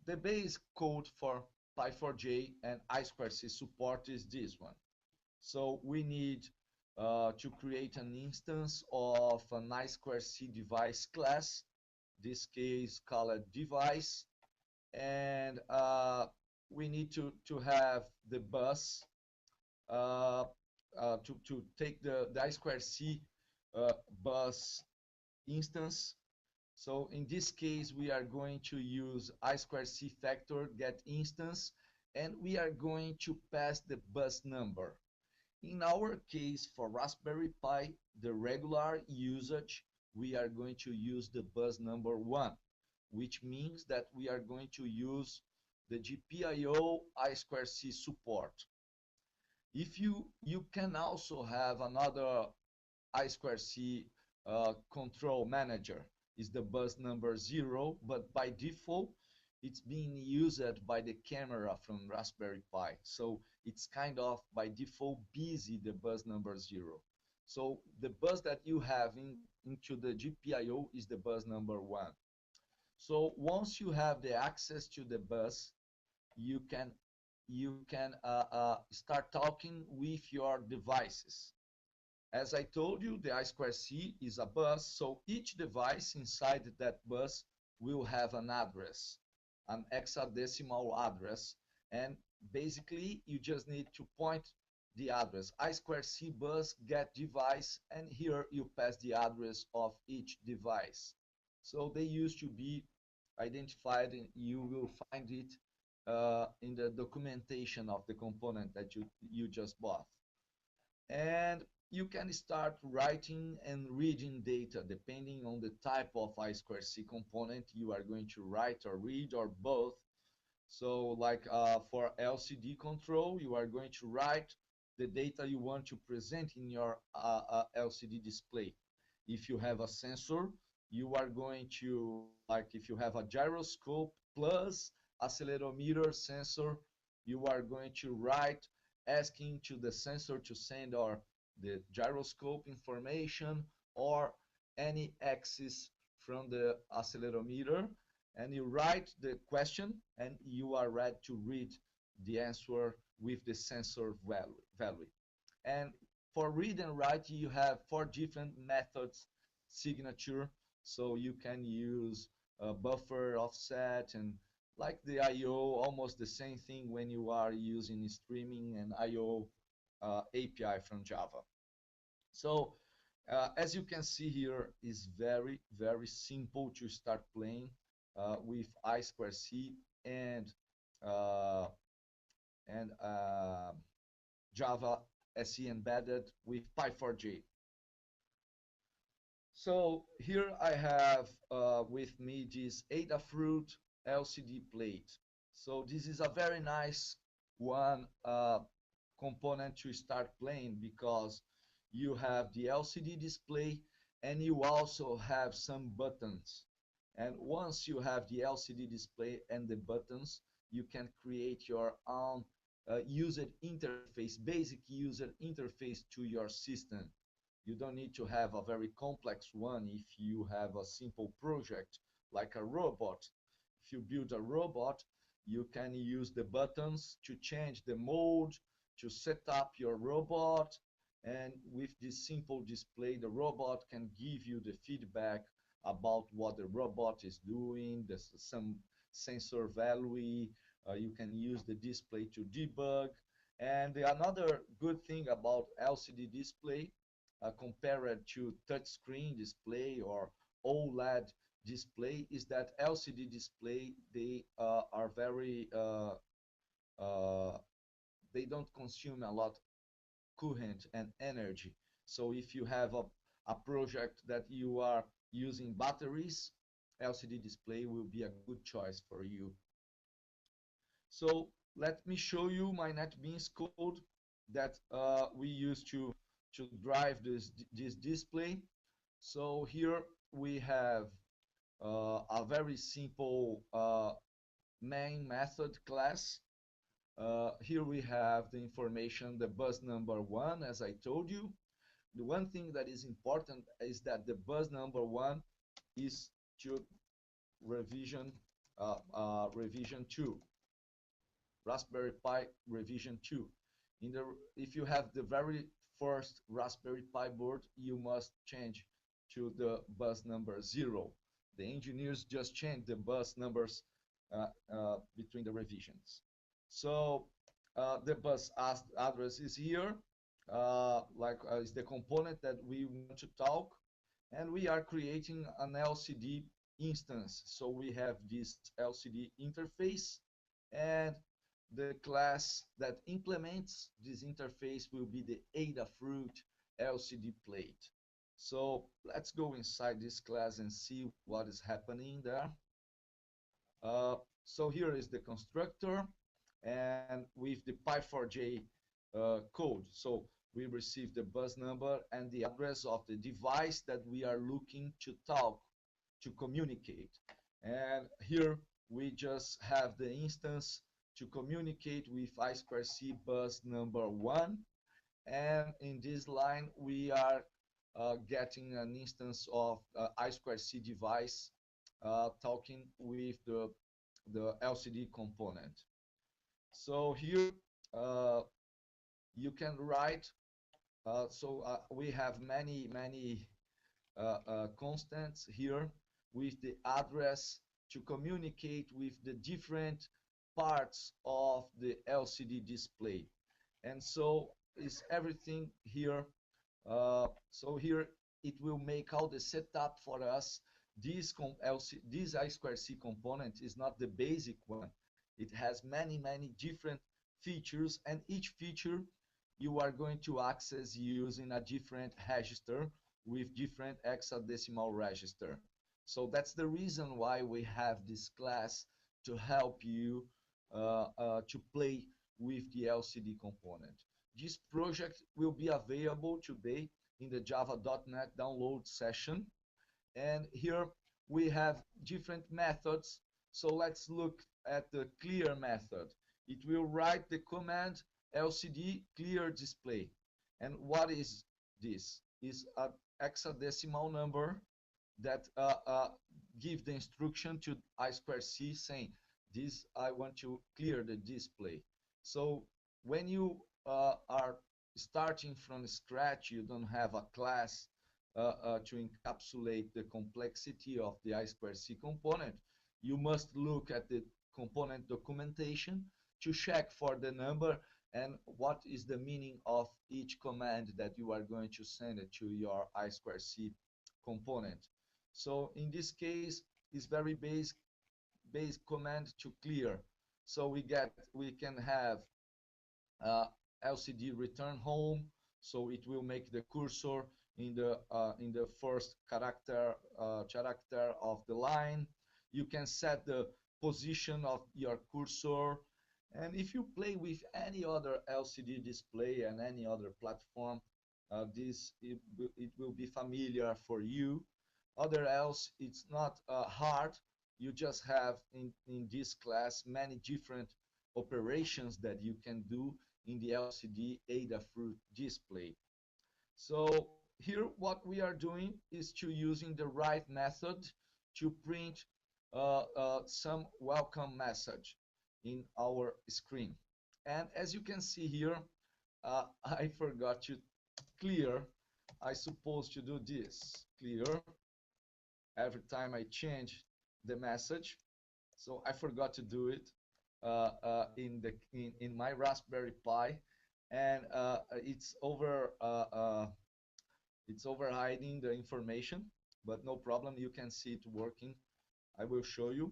the base code for pi4j and i2c support is this one. So we need to create an instance of an i2c device class, this case called device, and we need to have the bus uh, to take the i2c bus instance. So in this case, we are going to use i2c factor get instance, and we are going to pass the bus number. In our case, for Raspberry Pi, the regular usage, we are going to use the bus number 1, which means that we are going to use the GPIO I2C support. If you can also have another I2C control manager, is the bus number 0, but by default, it's being used by the camera from Raspberry Pi. So it's kind of by default busy the bus number 0. So the bus that you have into the GPIO is the bus number 1. So once you have the access to the bus, you can start talking with your devices. As I told you, the I2C is a bus, so each device inside that bus will have an address, an hexadecimal address, and basically you just need to point the address, I2C bus get device, and here you pass the address of each device. So they used to be identified, and you will find it in the documentation of the component that you just bought. And you can start writing and reading data depending on the type of I2C component you are going to write or read, or both. So like for LCD control, you are going to write the data you want to present in your LCD display. If you have a sensor, you are going to, like if you have a gyroscope plus accelerometer sensor, you are going to write asking to the sensor to send or the gyroscope information or any axis from the accelerometer, and you write the question and you are ready to read the answer with the sensor value. And for read and write, you have 4 different methods signature. So you can use buffer, offset, and like the I/O, almost the same thing when you are using streaming and I/O API from Java. So as you can see here, is very, very simple to start playing with I2C and uh, and Java SE embedded with pi4j. So here I have with me this Adafruit LCD plate. So this is a very nice one component to start playing, because you have the LCD display and you also have some buttons. And once you have the LCD display and the buttons, you can create your own user interface, basic user interface to your system. You don't need to have a very complex one if you have a simple project like a robot. If you build a robot, you can use the buttons to change the mode, to set up your robot, and with this simple display, the robot can give you the feedback about what the robot is doing, some sensor value. You can use the display to debug. And another good thing about LCD display compared to touchscreen display or OLED display is that LCD display, they are very uh, they don't consume a lot current and energy. So if you have a project that you are using batteries, LCD display will be a good choice for you. So let me show you my NetBeans code that we use to drive this display. So here we have a very simple main method class. Here we have the information, the bus number 1, as I told you. The one thing that is important is that the bus number 1 is to revision 2, Raspberry Pi revision 2. If you have the very first Raspberry Pi board, you must change to the bus number 0. The engineers just changed the bus numbers between the revisions. So the bus address is here, is the component that we want to talk, and we are creating an LCD instance. So we have this LCD interface, and the class that implements this interface will be the Adafruit LCD plate. So let's go inside this class and see what is happening there. So here is the constructor, and with the pi4j code. So we receive the bus number and the address of the device that we are looking to talk, to communicate. And here we just have the instance to communicate with i2c bus number 1. And in this line, we are getting an instance of i2c device talking with the LCD component. So here you can write, we have many constants here with the address to communicate with the different parts of the LCD display. And so is everything here. So here it will make all the setup for us. This I2c component is not the basic one. It has many different features, and each feature you are going to access using a different register with different hexadecimal register. So that's the reason why we have this class to help you to play with the LCD component. This project will be available today in the java.net download session. And here we have different methods. So let's look at the clear method. It will write the command LCD clear display. And what is this? Is an hexadecimal number that give the instruction to I2c saying, this I want to clear the display. So when you are starting from scratch, you don't have a class to encapsulate the complexity of the I2c component, you must look at the component documentation to check for the number and what is the meaning of each command that you are going to send it to your I2c component. So in this case, it's very basic command to clear. So we can have LCD return home, so it will make the cursor in the first character of the line. You can set the position of your cursor, and if you play with any other LCD display and any other platform, it will be familiar for you. Other else, it's not hard. You just have in this class many different operations that you can do in the LCD Adafruit display. So here what we are doing is to using the right method to print some welcome message in our screen. And as you can see here, I forgot to clear. I supposed to do this, clear, every time I change the message. So I forgot to do it in my Raspberry Pi, and it's overriding the information, but no problem, you can see it working. I will show you.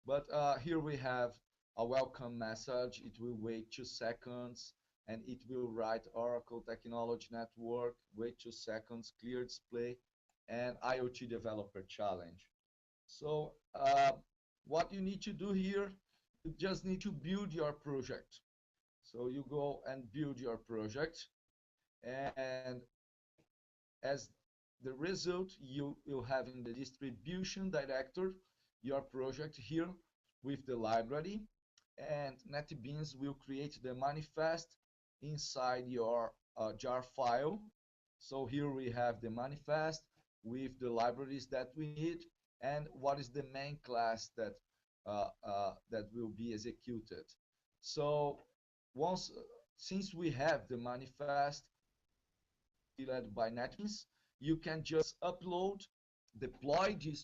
But here we have a welcome message. It will wait 2 seconds, and it will write Oracle Technology Network, wait 2 seconds, clear display, and IoT Developer Challenge. So what you need to do here, you just need to build your project. So you go and build your project, and as the result, you will have in the distribution directory your project here with the library, and NetBeans will create the manifest inside your jar file. So here we have the manifest with the libraries that we need, and what is the main class that that will be executed. So since we have the manifest led by NetBeans, you can just upload, deploy this